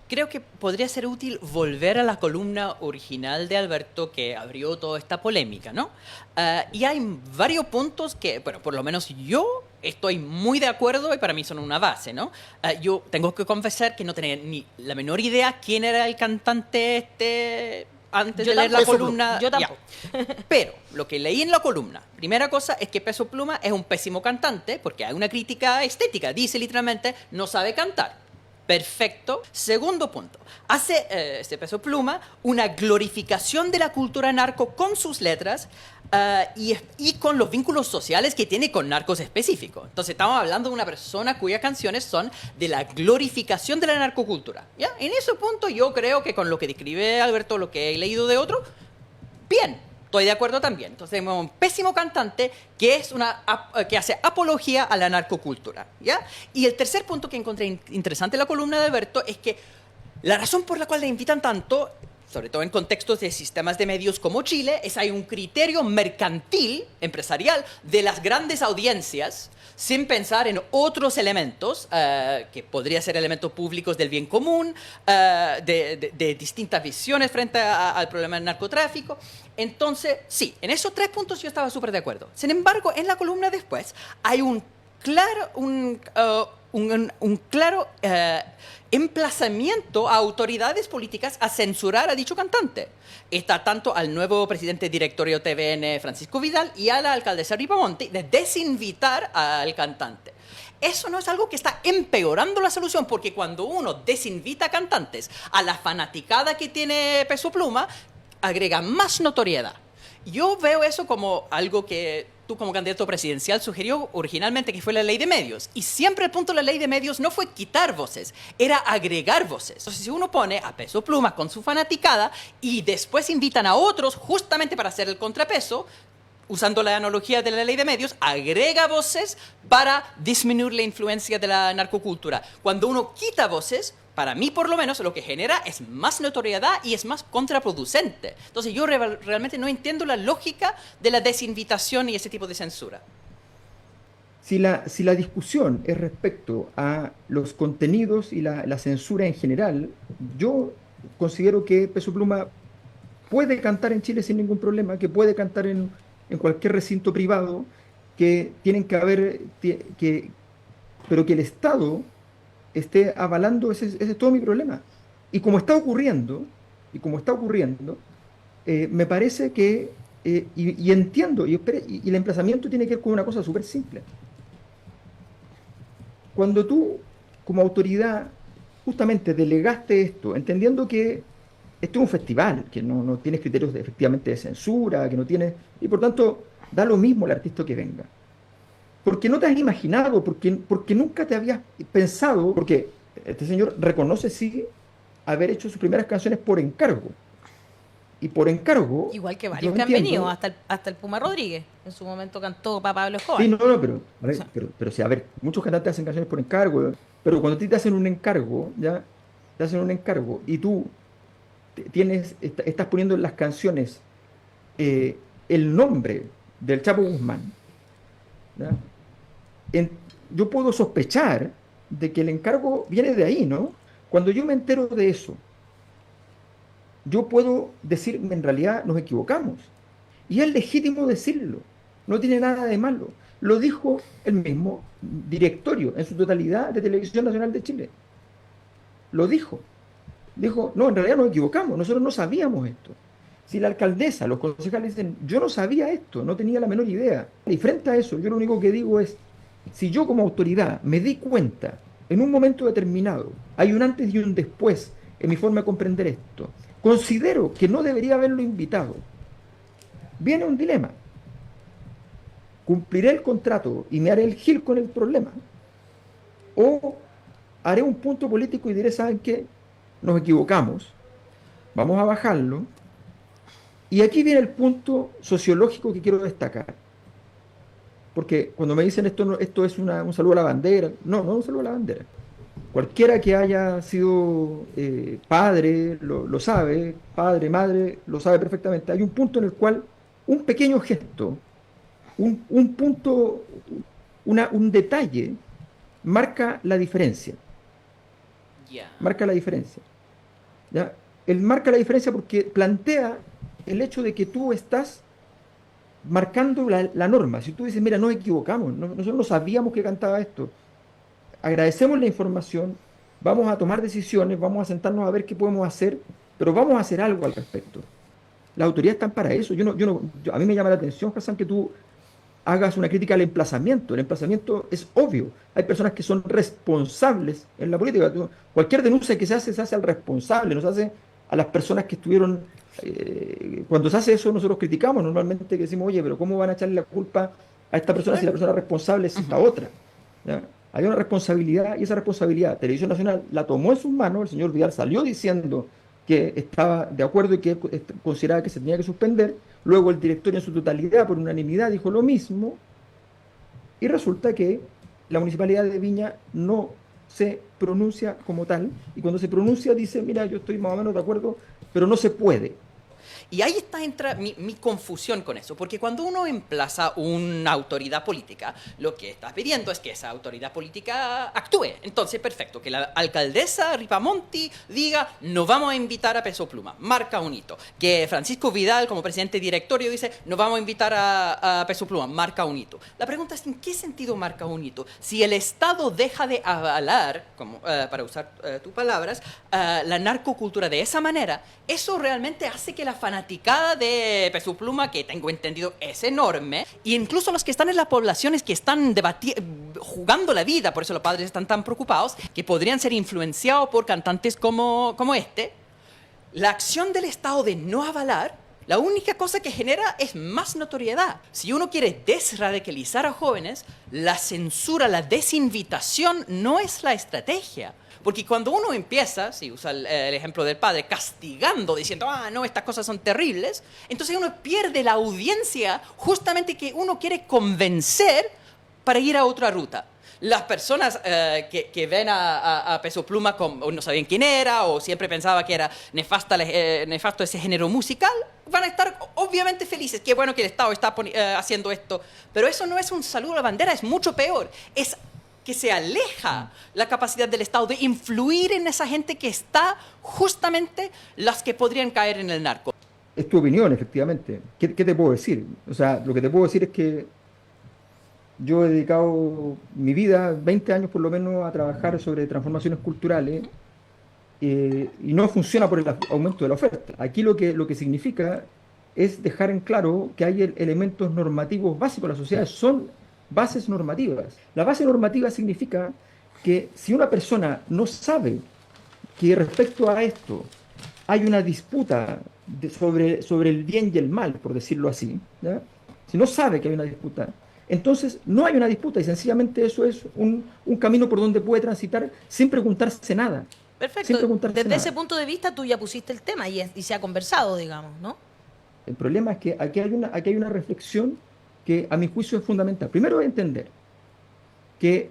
creo que podría ser útil volver a la columna original de Alberto que abrió toda esta polémica, ¿no? Y hay varios puntos que, bueno, por lo menos yo estoy muy de acuerdo y para mí son una base, ¿no? Yo tengo que confesar que no tenía ni la menor idea quién era el cantante este antes Yo de leer la tampoco, columna. yo Ya. tampoco. Pero lo que leí en la columna, primera cosa es que Peso Pluma es un pésimo cantante porque hay una crítica estética. Dice literalmente, no sabe cantar. Perfecto. Segundo punto. Hace este Peso Pluma una glorificación de la cultura narco con sus letras y con los vínculos sociales que tiene con narcos específicos. Entonces estamos hablando de una persona cuyas canciones son de la glorificación de la narcocultura. ¿Ya? En ese punto yo creo que con lo que describe Alberto, lo que he leído de otro, bien, estoy de acuerdo también. Entonces tenemos un pésimo cantante que hace apología a la narcocultura, ¿ya? Y el tercer punto que encontré interesante en la columna de Alberto es que la razón por la cual le invitan tanto, sobre todo en contextos de sistemas de medios como Chile, es hay un criterio mercantil, empresarial, de las grandes audiencias, sin pensar en otros elementos, que podrían ser elementos públicos del bien común, de distintas visiones frente al problema del narcotráfico. Entonces, sí, en esos tres puntos yo estaba súper de acuerdo. Sin embargo, en la columna después hay un claro emplazamiento a autoridades políticas a censurar a dicho cantante. Está tanto al nuevo presidente directorio TVN, Francisco Vidal, y a la alcaldesa Ripamonti de desinvitar al cantante. Eso no es algo que está empeorando la solución, porque cuando uno desinvita a cantantes a la fanaticada que tiene Peso Pluma, agrega más notoriedad. Yo veo eso como algo que tú como candidato presidencial sugirió originalmente, que fue la ley de medios. Y siempre el punto de la ley de medios no fue quitar voces, era agregar voces. Entonces, si uno pone a Peso Pluma con su fanaticada y después invitan a otros justamente para hacer el contrapeso, usando la analogía de la ley de medios, agrega voces para disminuir la influencia de la narcocultura. Cuando uno quita voces, para mí por lo menos, lo que genera es más notoriedad y es más contraproducente. Entonces yo realmente no entiendo la lógica de la desinvitación y ese tipo de censura. Si la discusión es respecto a los contenidos y la censura en general, yo considero que Peso Pluma puede cantar en Chile sin ningún problema, que puede cantar en cualquier recinto privado, que tienen que haber, pero que el Estado esté avalando, ese es todo mi problema. Y como está ocurriendo, y como está ocurriendo, me parece que, y entiendo, y el emplazamiento tiene que ver con una cosa súper simple. Cuando tú, como autoridad, justamente delegaste esto, entendiendo que esto es un festival, que no tiene criterios efectivamente de censura, que no tiene, y por tanto, da lo mismo el artista que venga. Porque no te has imaginado, porque nunca te habías pensado, porque este señor reconoce sí haber hecho sus primeras canciones por encargo. Y por encargo, Igual que yo varios que han venido, entiendo. hasta el Puma Rodríguez. En su momento cantó para Pablo Sí, Escobar. no, pero, a O ver, sea, pero sí, a ver, muchos cantantes hacen canciones por encargo, pero cuando a ti te hacen un encargo, ya, te hacen un encargo y tú estás poniendo en las canciones el nombre del Chapo Guzmán, ¿ya? Yo puedo sospechar de que el encargo viene de ahí, ¿no? Cuando yo me entero de eso, yo puedo decir, en realidad nos equivocamos. Y es legítimo decirlo, no tiene nada de malo. Lo dijo el mismo directorio en su totalidad de Televisión Nacional de Chile. Lo dijo. Dijo, no, en realidad nos equivocamos, nosotros no sabíamos esto. Si la alcaldesa, los concejales dicen, yo no sabía esto, no tenía la menor idea. Y frente a eso, yo lo único que digo es, si yo como autoridad me di cuenta en un momento determinado, hay un antes y un después en mi forma de comprender esto, considero que no debería haberlo invitado. Viene un dilema. ¿Cumpliré el contrato y me haré el gil con el problema? ¿O haré un punto político y diré, ¿saben qué? Nos equivocamos, vamos a bajarlo? Y aquí viene el punto sociológico que quiero destacar. Porque cuando me dicen esto, esto es un saludo a la bandera, no es un saludo a la bandera. Cualquiera que haya sido padre lo sabe, padre, madre, lo sabe perfectamente. Hay un punto en el cual un pequeño gesto, un punto, un detalle, marca la diferencia. Ya. Marca la diferencia. ¿ya? Él marca la diferencia porque plantea el hecho de que tú estás marcando la norma. Si tú dices, mira, nos equivocamos, nosotros no sabíamos que cantaba esto, agradecemos la información, vamos a tomar decisiones, vamos a sentarnos a ver qué podemos hacer, pero vamos a hacer algo al respecto. Las autoridades están para eso. A mí me llama la atención, Hassan, que tú hagas una crítica al emplazamiento. El emplazamiento es obvio. Hay personas que son responsables en la política. Cualquier denuncia que se hace al responsable, no se hace a las personas que estuvieron... cuando se hace eso, nosotros criticamos normalmente, que decimos, oye, pero ¿cómo van a echarle la culpa a esta persona si la persona responsable es esta otra? ¿Ya? Hay una responsabilidad y esa responsabilidad Televisión Nacional la tomó en sus manos. El señor Vidal salió diciendo que estaba de acuerdo y que consideraba que se tenía que suspender. Luego el directorio en su totalidad, por unanimidad, dijo lo mismo. Y resulta que la Municipalidad de Viña no se pronuncia como tal. Y cuando se pronuncia dice, mira, yo estoy más o menos de acuerdo, pero no se puede. Y ahí entra mi confusión con eso, porque cuando uno emplaza una autoridad política, lo que está pidiendo es que esa autoridad política actúe. Entonces, perfecto, que la alcaldesa Ripamonti diga, no vamos a invitar a Peso Pluma, marca un hito. Que Francisco Vidal, como presidente directorio, dice, no vamos a invitar a Peso Pluma, marca un hito. La pregunta es, ¿en qué sentido marca un hito? Si el Estado deja de avalar, para usar tus palabras, la narcocultura de esa manera, eso realmente hace que la fanaticada de Peso Pluma, que tengo entendido es enorme, e incluso los que están en las poblaciones que están jugando la vida, por eso los padres están tan preocupados, que podrían ser influenciados por cantantes como este, la acción del Estado de no avalar, la única cosa que genera es más notoriedad. Si uno quiere desradicalizar a jóvenes, la censura, la desinvitación no es la estrategia. Porque cuando uno empieza, si usa el ejemplo del padre, castigando, diciendo, no, estas cosas son terribles, entonces uno pierde la audiencia justamente que uno quiere convencer para ir a otra ruta. Las personas que ven a Peso Pluma o no sabían quién era, o siempre pensaba que era nefasto ese género musical, van a estar obviamente felices. Qué bueno que el Estado está haciendo esto. Pero eso no es un saludo a la bandera, es mucho peor. Es que se aleja la capacidad del Estado de influir en esa gente que está justamente las que podrían caer en el narco. Es tu opinión, efectivamente. ¿Qué te puedo decir? O sea, lo que te puedo decir es que yo he dedicado mi vida, 20 años por lo menos, a trabajar sobre transformaciones culturales y no funciona por el aumento de la oferta. Aquí lo que significa es dejar en claro que hay elementos normativos básicos. Las sociedades son bases normativas. La base normativa significa que si una persona no sabe que respecto a esto hay una disputa sobre el bien y el mal, por decirlo así, ¿ya? Si no sabe que hay una disputa, entonces no hay una disputa y sencillamente eso es un camino por donde puede transitar sin preguntarse nada. Perfecto. Desde ese punto de vista tú ya pusiste el tema y se ha conversado, digamos, ¿no? El problema es que aquí hay una reflexión que a mi juicio es fundamental. Primero entender que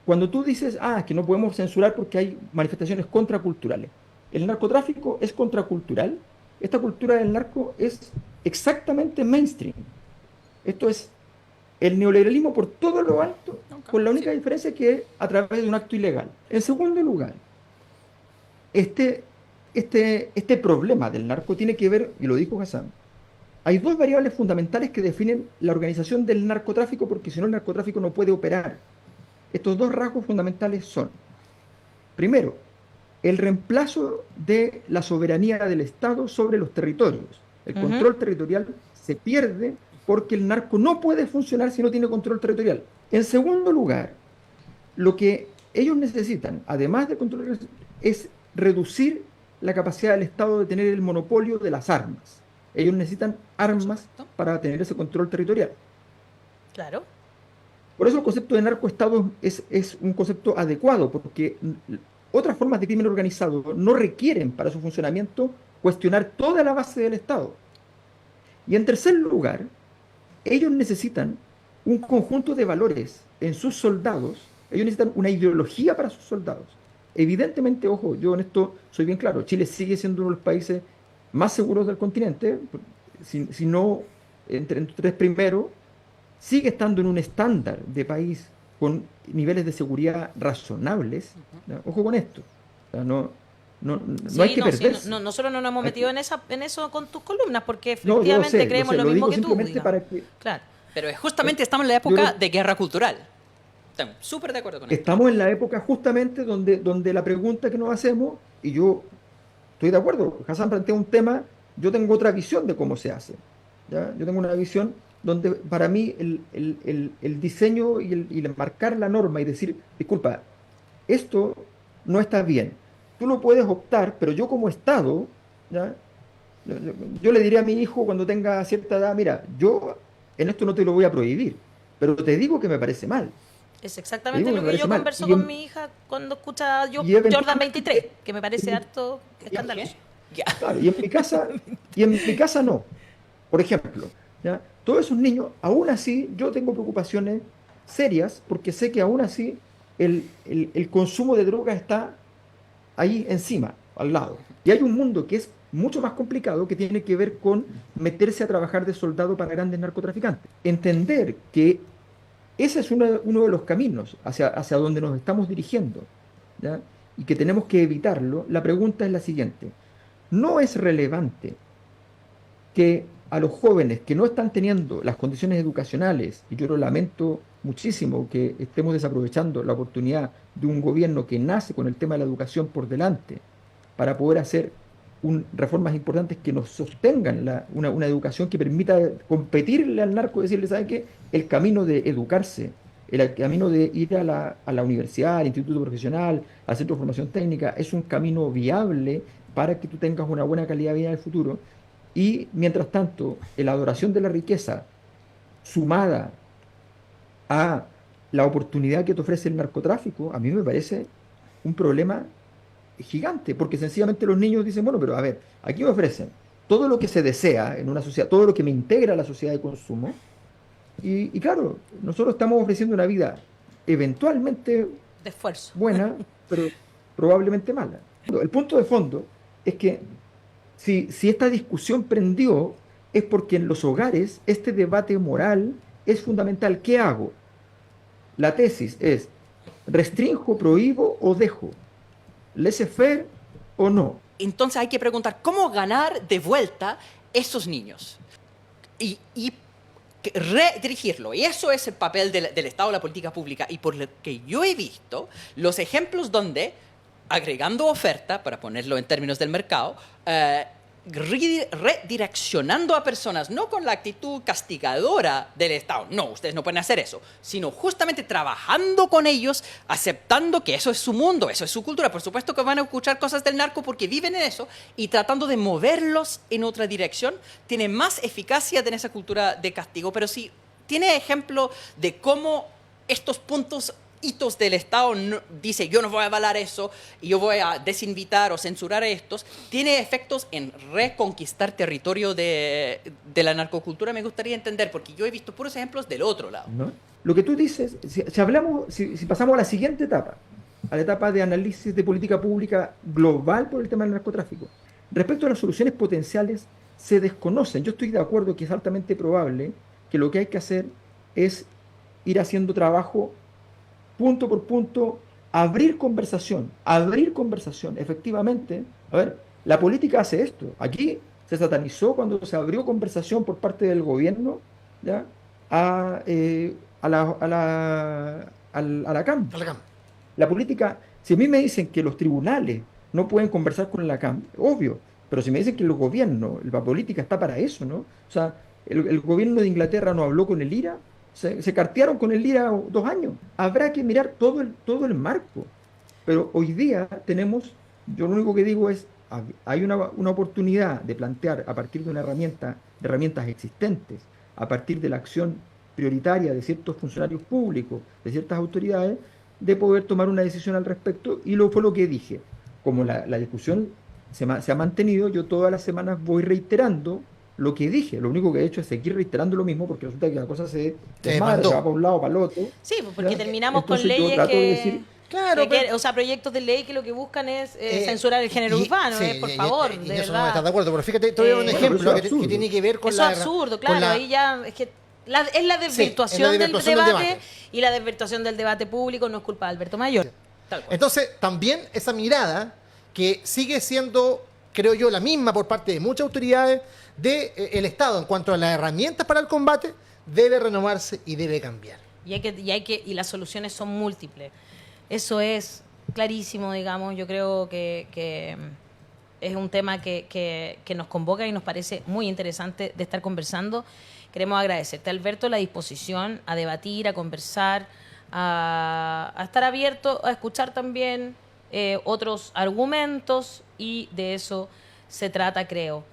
cuando tú dices, que no podemos censurar porque hay manifestaciones contraculturales, el narcotráfico es contracultural, esta cultura del narco es exactamente mainstream. Esto es el neoliberalismo por todo lo alto, con la única diferencia que es a través de un acto ilegal. En segundo lugar, este problema del narco tiene que ver, y lo dijo Hassan, hay dos variables fundamentales que definen la organización del narcotráfico, porque si no el narcotráfico no puede operar. Estos dos rasgos fundamentales son, primero, el reemplazo de la soberanía del Estado sobre los territorios. El control territorial se pierde porque el narco no puede funcionar si no tiene control territorial. En segundo lugar, lo que ellos necesitan, además de control, es reducir la capacidad del Estado de tener el monopolio de las armas. Ellos necesitan armas para tener ese control territorial. Claro. Por eso el concepto de narcoestado es un concepto adecuado, porque otras formas de crimen organizado no requieren para su funcionamiento cuestionar toda la base del Estado. Y en tercer lugar, ellos necesitan un conjunto de valores en sus soldados, ellos necesitan una ideología para sus soldados. Evidentemente, ojo, yo en esto soy bien claro, Chile sigue siendo uno de los países más seguros del continente, si no entre los tres primeros, sigue estando en un estándar de país con niveles de seguridad razonables. ¿Ya? Ojo con esto. O sea, no hay que perderse. Nosotros no nos hemos metido en eso con tus columnas, porque No, yo efectivamente creemos lo mismo digo que tú. simplemente Digamos. para que Claro. Pero justamente estamos en la época de guerra cultural. Estamos súper de acuerdo con esto. estamos en la época justamente donde la pregunta que nos hacemos, y yo estoy de acuerdo, Hassan plantea un tema, yo tengo otra visión de cómo se hace. ¿Ya? Yo tengo una visión donde para mí el diseño y el marcar la norma y decir, disculpa, esto no está bien. Tú lo puedes optar, pero yo como Estado, ¿ya? Yo le diré a mi hijo cuando tenga cierta edad, mira, yo en esto no te lo voy a prohibir, pero te digo que me parece mal. Es exactamente Te digo lo que me que yo parece mal. converso Y con mi hija cuando escucha Jordan 23, que me parece harto escandaloso. Ya. Claro, y en mi casa no. Por ejemplo, ¿ya? Todos esos niños, aún así, yo tengo preocupaciones serias porque sé que aún así el consumo de drogas está ahí encima, al lado. Y hay un mundo que es mucho más complicado que tiene que ver con meterse a trabajar de soldado para grandes narcotraficantes. Entender que ese es uno de los caminos hacia donde nos estamos dirigiendo, ¿ya? Y que tenemos que evitarlo. La pregunta es la siguiente. ¿No es relevante que a los jóvenes que no están teniendo las condiciones educacionales, y yo lo lamento muchísimo que estemos desaprovechando la oportunidad de un gobierno que nace con el tema de la educación por delante, para poder hacer reformas importantes que nos sostengan una educación que permita competirle al narco, decirle, ¿saben qué? El camino de educarse, el camino de ir a la universidad, al instituto profesional, al centro de formación técnica, es un camino viable para que tú tengas una buena calidad de vida en el futuro. Y mientras tanto, la adoración de la riqueza sumada a la oportunidad que te ofrece el narcotráfico, a mí me parece un problema gigante, porque sencillamente los niños dicen, bueno, pero a ver, aquí me ofrecen todo lo que se desea en una sociedad, todo lo que me integra a la sociedad de consumo, y claro, nosotros estamos ofreciendo una vida eventualmente De esfuerzo. buena, pero probablemente mala. El punto de fondo es que si esta discusión prendió, es porque en los hogares este debate moral es fundamental. ¿Qué hago? La tesis es, ¿restrinjo, prohíbo o dejo? ¿Laissez-faire o no? Entonces hay que preguntar cómo ganar de vuelta esos niños y redirigirlo. Y eso es el papel del Estado, la política pública. Y por lo que yo he visto, los ejemplos donde, agregando oferta, para ponerlo en términos del mercado, redireccionando a personas, no con la actitud castigadora del Estado, no, ustedes no pueden hacer eso, sino justamente trabajando con ellos, aceptando que eso es su mundo, eso es su cultura. Por supuesto que van a escuchar cosas del narco porque viven en eso, y tratando de moverlos en otra dirección, tiene más eficacia en esa cultura de castigo. Pero si tiene ejemplo de cómo estos puntos hitos del Estado dice, yo no voy a avalar eso y yo voy a desinvitar o censurar a estos, tiene efectos en reconquistar territorio de la narcocultura. Me gustaría entender, porque yo he visto puros ejemplos del otro lado. ¿No? Lo que tú dices, si pasamos a la siguiente etapa, a la etapa de análisis de política pública global por el tema del narcotráfico, respecto a las soluciones potenciales, se desconocen. Yo estoy de acuerdo que es altamente probable que lo que hay que hacer es ir haciendo trabajo punto por punto, abrir conversación, efectivamente. A ver, la política hace esto. Aquí se satanizó cuando se abrió conversación por parte del gobierno, ¿ya? a la CAM. A la CAM. La política, si a mí me dicen que los tribunales no pueden conversar con la CAM, obvio, pero si me dicen que el gobierno, la política está para eso, ¿no? O sea, el gobierno de Inglaterra no habló con el IRA, se cartearon con el IRA 2 años. Habrá que mirar todo el marco. Pero hoy día tenemos, yo lo único que digo es, hay una oportunidad de plantear a partir de de herramientas existentes, a partir de la acción prioritaria de ciertos funcionarios públicos, de ciertas autoridades, de poder tomar una decisión al respecto. Y fue lo que dije. Como la discusión se ha mantenido, yo todas las semanas voy reiterando lo que dije. Lo único que he hecho es seguir reiterando lo mismo, porque resulta que la cosa se desmadra, se va para un lado, para el otro. Sí, porque ¿ya? terminamos Entonces, con leyes que... Claro, o sea, proyectos de ley que lo que buscan es censurar el género urbano, por favor, y de eso verdad. no está de acuerdo, pero fíjate, te voy a dar un ejemplo que tiene que ver con eso es absurdo, claro, ahí ya es que es la desvirtuación, del debate. Y la desvirtuación del debate público no es culpa de Alberto Mayor. Entonces, también esa mirada que sigue siendo, creo yo, la misma por parte de muchas autoridades del Estado en cuanto a las herramientas para el combate, debe renovarse y debe cambiar. Y las soluciones son múltiples. Eso es clarísimo, digamos. Yo creo que es un tema que nos convoca y nos parece muy interesante de estar conversando. Queremos agradecerte, Alberto, la disposición a debatir, a conversar, a estar abierto, a escuchar también otros argumentos, y de eso se trata, creo.